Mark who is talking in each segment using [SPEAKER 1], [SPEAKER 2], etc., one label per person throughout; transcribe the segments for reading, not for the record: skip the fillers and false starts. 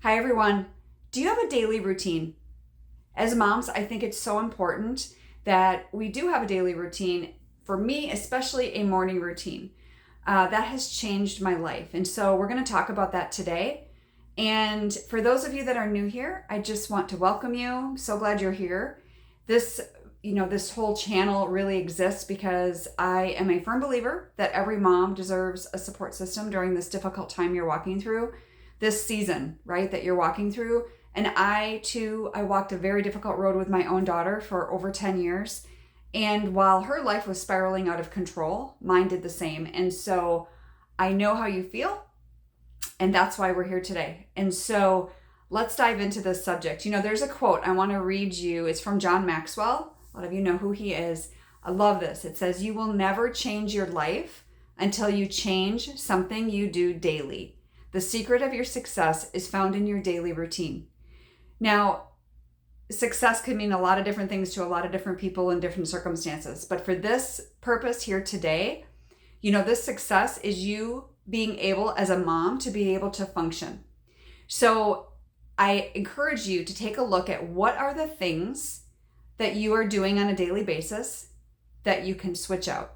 [SPEAKER 1] Hi, everyone. Do you have a daily routine? As moms, I think it's so important that we do have a daily routine. For me, especially a morning routine. That has changed my life. And so we're going to talk about that today. And for those of you that are new here, I just want to welcome you. I'm so glad you're here. This whole channel really exists because I am a firm believer that every mom deserves a support system during this difficult time you're walking through, this season, right, that you're walking through. And I walked a very difficult road with my own daughter for over 10 years. And while her life was spiraling out of control, mine did the same. And so I know how you feel. And that's why we're here today. And so let's dive into this subject. There's a quote I want to read you. It's from John Maxwell. A lot of you know who he is. I love this. It says, "You will never change your life until you change something you do daily. The secret of your success is found in your daily routine." Now, success can mean a lot of different things to a lot of different people in different circumstances. But for this purpose here today, this success is you being able as a mom to be able to function. So I encourage you to take a look at what are the things that you are doing on a daily basis that you can switch out.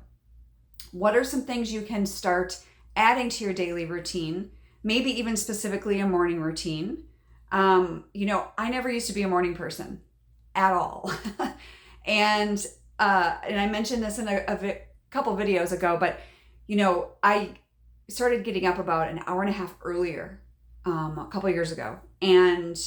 [SPEAKER 1] What are some things you can start adding to your daily routine? Maybe even specifically a morning routine. I never used to be a morning person at all. and I mentioned this in a couple videos ago, but, I started getting up about an hour and a half earlier a couple years ago. And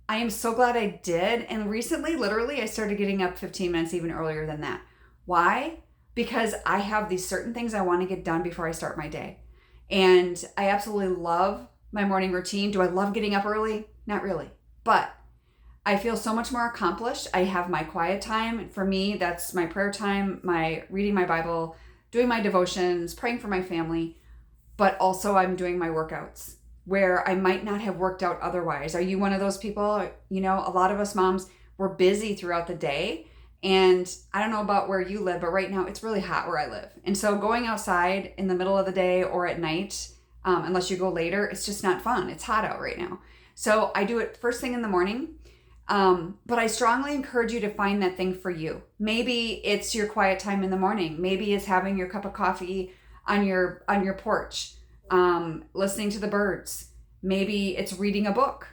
[SPEAKER 1] I am so glad I did. And recently, literally, I started getting up 15 minutes even earlier than that. Why? Because I have these certain things I want to get done before I start my day. And I absolutely love my morning routine. Do I love getting up early? Not really. But I feel so much more accomplished. I have my quiet time. For me, that's my prayer time, my reading my Bible, doing my devotions, praying for my family. But also I'm doing my workouts where I might not have worked out otherwise. Are you one of those people? A lot of us moms, we're busy throughout the day. And I don't know about where you live, but right now it's really hot where I live. And so going outside in the middle of the day or at night, unless you go later, it's just not fun. It's hot out right now. So I do it first thing in the morning. But I strongly encourage you to find that thing for you. Maybe it's your quiet time in the morning. Maybe it's having your cup of coffee on your porch, listening to the birds. Maybe it's reading a book,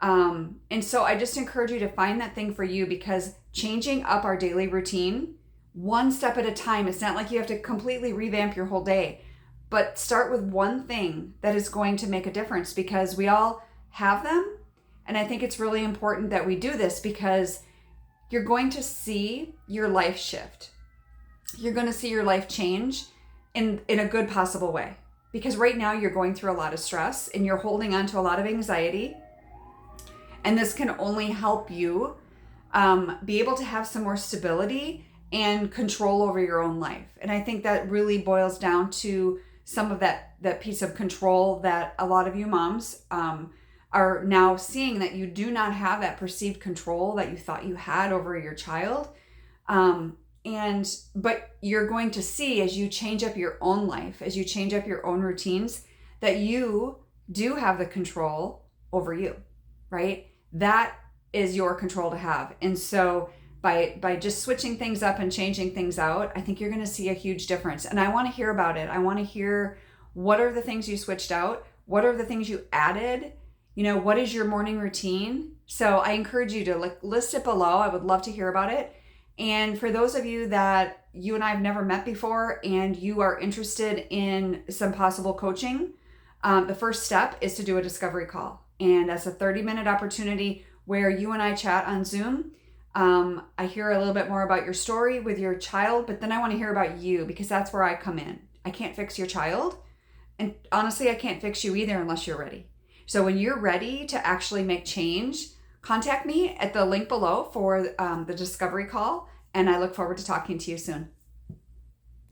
[SPEAKER 1] and so I just encourage you to find that thing for you, because changing up our daily routine one step at a time, it's not like you have to completely revamp your whole day, but start with one thing that is going to make a difference, because we all have them. And I think it's really important that we do this, because you're going to see your life shift. You're going to see your life change in a good possible way. Because right now you're going through a lot of stress and you're holding on to a lot of anxiety. And this can only help you be able to have some more stability and control over your own life. And I think that really boils down to some of that piece of control that a lot of you moms are now seeing, that you do not have that perceived control that you thought you had over your child. But you're going to see, as you change up your own life, as you change up your own routines, that you do have the control over you, right? That is your control to have. And so by just switching things up and changing things out, I think you're going to see a huge difference. And I want to hear about it. I want to hear, what are the things you switched out? What are the things you added? What is your morning routine? So I encourage you to list it below. I would love to hear about it. And for those of you that you and I have never met before and you are interested in some possible coaching, the first step is to do a discovery call. And that's a 30-minute opportunity where you and I chat on Zoom. I hear a little bit more about your story with your child, but then I want to hear about you, because that's where I come in. I can't fix your child. And honestly, I can't fix you either unless you're ready. So when you're ready to actually make change, contact me at the link below for the discovery call, and I look forward to talking to you soon.